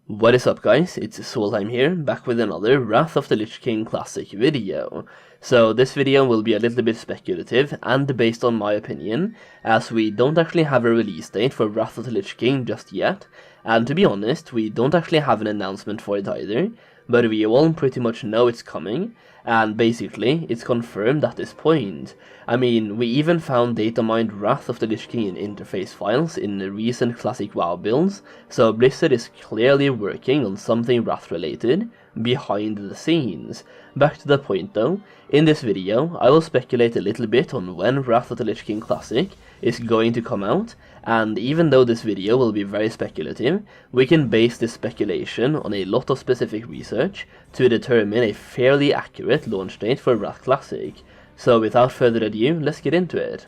What is up guys, it's Solheim here, back with another Wrath of the Lich King Classic video. So this video will be a little bit speculative and based on my opinion, as we don't actually have a release date for Wrath of the Lich King just yet, and to be honest, we don't actually have an announcement for it either, but we all pretty much know it's coming, and basically, it's confirmed at this point. I mean, we even found data mined Wrath of the Lich King in interface files in the recent Classic WoW builds, so Blizzard is clearly working on something Wrath related behind the scenes. Back to the point though, in this video I will speculate a little bit on when Wrath of the Lich King Classic is going to come out, and even though this video will be very speculative, we can base this speculation on a lot of specific research to determine a fairly accurate launch date for WOTLK Classic. So without further ado, let's get into it.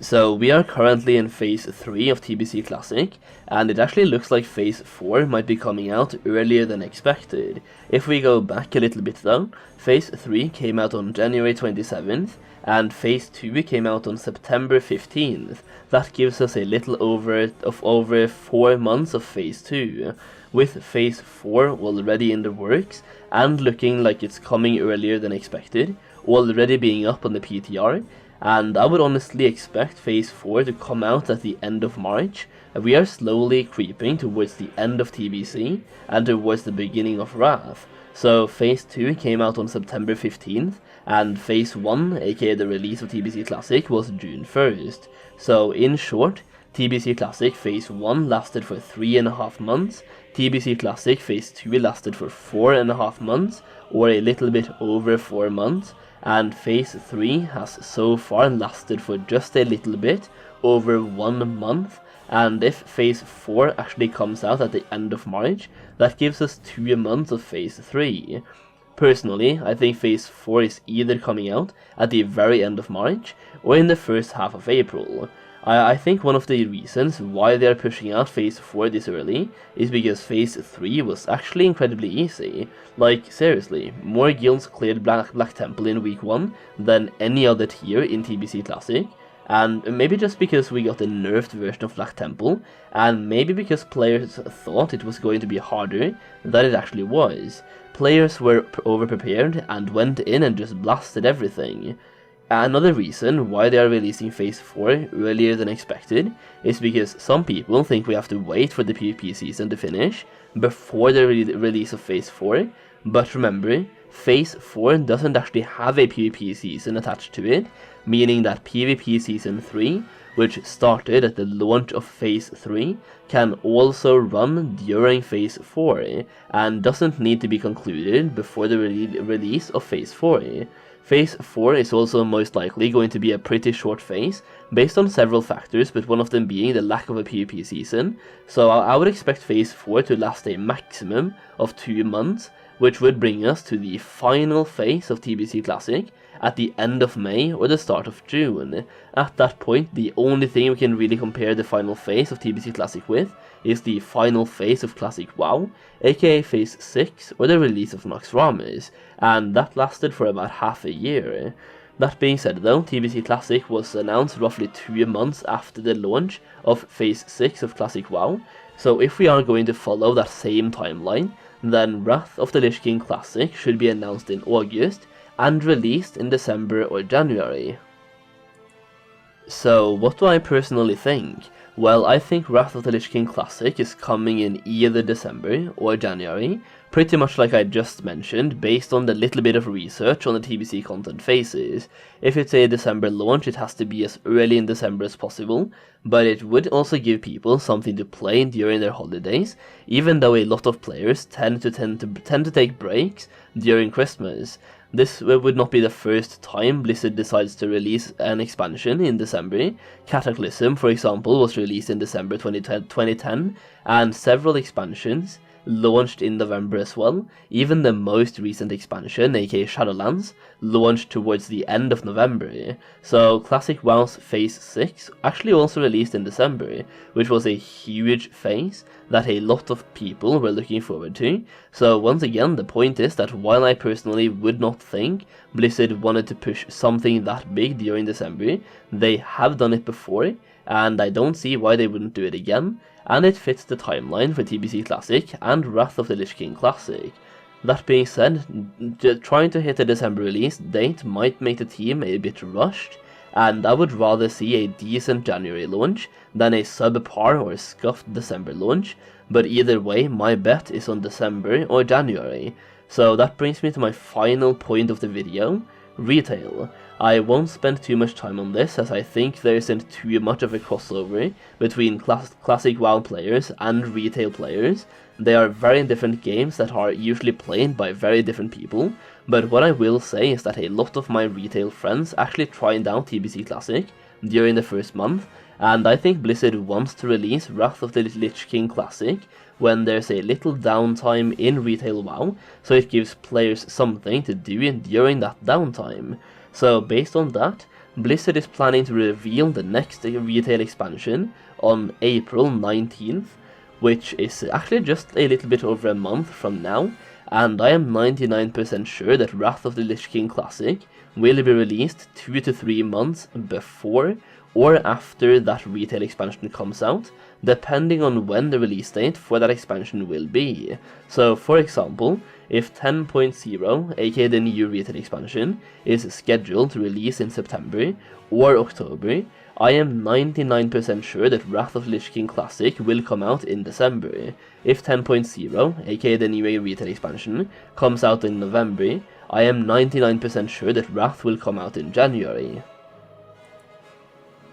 So we are currently in Phase 3 of TBC Classic, and it actually looks like Phase 4 might be coming out earlier than expected. If we go back a little bit though, Phase 3 came out on January 27th, and Phase 2 came out on September 15th. That gives us a little over 4 months of Phase 2, with Phase 4 already in the works, and looking like it's coming earlier than expected, already being up on the PTR. And I would honestly expect Phase 4 to come out at the end of March. We are slowly creeping towards the end of TBC and towards the beginning of Wrath. So Phase 2 came out on September 15th, and Phase 1, aka the release of TBC Classic, was June 1st. So in short, TBC Classic Phase 1 lasted for 3.5 months, TBC Classic Phase 2 lasted for 4.5 months, or a little bit over 4 months, and Phase 3 has so far lasted for just a little bit over 1 month, and if Phase 4 actually comes out at the end of March, that gives us 2 months of Phase 3. Personally, I think Phase 4 is either coming out at the very end of March or in the first half of April. I think one of the reasons why they are pushing out Phase 4 this early is because Phase 3 was actually incredibly easy. Like, seriously, more guilds cleared Black Temple in week 1 than any other tier in TBC Classic, and maybe just because we got a nerfed version of Black Temple, and maybe because players thought it was going to be harder than it actually was. Players were over-prepared and went in and just blasted everything. Another reason why they are releasing Phase 4 earlier than expected is because some people think we have to wait for the PvP season to finish before the release of Phase 4, but remember, Phase 4 doesn't actually have a PvP season attached to it, meaning that PvP Season 3, which started at the launch of Phase 3, can also run during Phase 4, and doesn't need to be concluded before the release of Phase 4. Phase 4 is also most likely going to be a pretty short phase, based on several factors, but one of them being the lack of a PvP season, so I would expect Phase 4 to last a maximum of 2 months, which would bring us to the final phase of TBC Classic at the end of May or the start of June. At that point, the only thing we can really compare the final phase of TBC Classic with is the final phase of Classic WoW, aka Phase 6 or the release of Nox Ramus, and that lasted for about half a year. That being said though, TBC Classic was announced roughly 2 months after the launch of Phase 6 of Classic WoW, so if we are going to follow that same timeline, then Wrath of the Lich King Classic should be announced in August and released in December or January. So what do I personally think? Well, I think Wrath of the Lich King Classic is coming in either December or January, pretty much like I just mentioned, based on the little bit of research on the TBC content phases. If it's a December launch, it has to be as early in December as possible, but it would also give people something to play during their holidays, even though a lot of players tend to take breaks during Christmas. This would not be the first time Blizzard decides to release an expansion in December. Cataclysm, for example, was released in December 2010, and several expansions launched in November as well. Even the most recent expansion, aka Shadowlands, launched towards the end of November. So Classic WoW's Phase 6 actually also released in December, which was a huge phase that a lot of people were looking forward to. So once again, the point is that while I personally would not think Blizzard wanted to push something that big during December, they have done it before, and I don't see why they wouldn't do it again, and it fits the timeline for TBC Classic and Wrath of the Lich King Classic. That being said, trying to hit a December release date might make the team a bit rushed, and I would rather see a decent January launch than a subpar or scuffed December launch, but either way my bet is on December or January. So that brings me to my final point of the video, retail. I won't spend too much time on this as I think there isn't too much of a crossover between Classic WoW players and retail players. They are very different games that are usually played by very different people, but what I will say is that a lot of my retail friends actually tried out TBC Classic during the first month, and I think Blizzard wants to release Wrath of the Lich King Classic when there's a little downtime in retail WoW, so it gives players something to do during that downtime. So based on that, Blizzard is planning to reveal the next retail expansion on April 19th, which is actually just a little bit over a month from now, and I am 99% sure that Wrath of the Lich King Classic will be released 2 to 3 months before or after that retail expansion comes out, depending on when the release date for that expansion will be. So for example, if 10.0, aka the new retail expansion, is scheduled to release in September or October, I am 99% sure that Wrath of Lich King Classic will come out in December. If 10.0, aka the new retail expansion, comes out in November, I am 99% sure that Wrath will come out in January.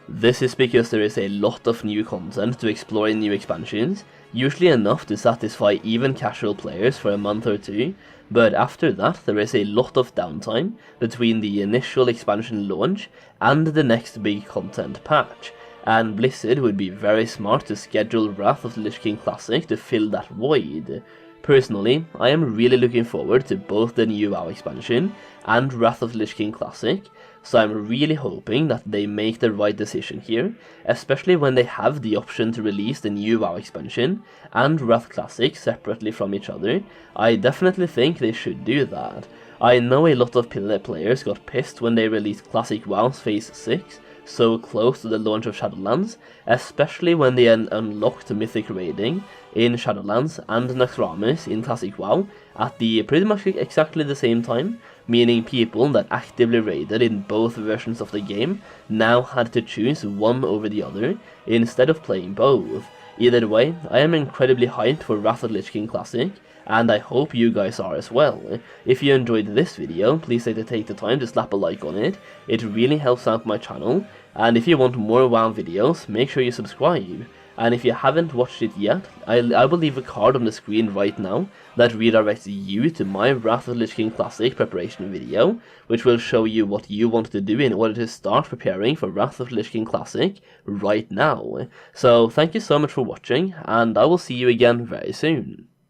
This is because there is a lot of new content to explore in new expansions, usually enough to satisfy even casual players for a month or two, but after that there is a lot of downtime between the initial expansion launch and the next big content patch, and Blizzard would be very smart to schedule Wrath of the Lich King Classic to fill that void. Personally, I am really looking forward to both the new WoW expansion and Wrath of the Lich King Classic, so I'm really hoping that they make the right decision here, especially when they have the option to release the new WoW expansion and Wrath Classic separately from each other. I definitely think they should do that. I know a lot of players got pissed when they released Classic WoW's Phase 6 so close to the launch of Shadowlands, especially when they unlocked Mythic Raiding in Shadowlands and Naxxramas in Classic WoW at the pretty much exactly the same time, meaning people that actively raided in both versions of the game now had to choose one over the other instead of playing both. Either way, I am incredibly hyped for Wrath of the Lich King Classic, and I hope you guys are as well. If you enjoyed this video, please take the time to slap a like on it. It really helps out my channel, and if you want more WoW videos, make sure you subscribe. And if you haven't watched it yet, I will leave a card on the screen right now that redirects you to my Wrath of the Lich King Classic preparation video, which will show you what you want to do in order to start preparing for Wrath of the Lich King Classic right now. So thank you so much for watching, and I will see you again very soon.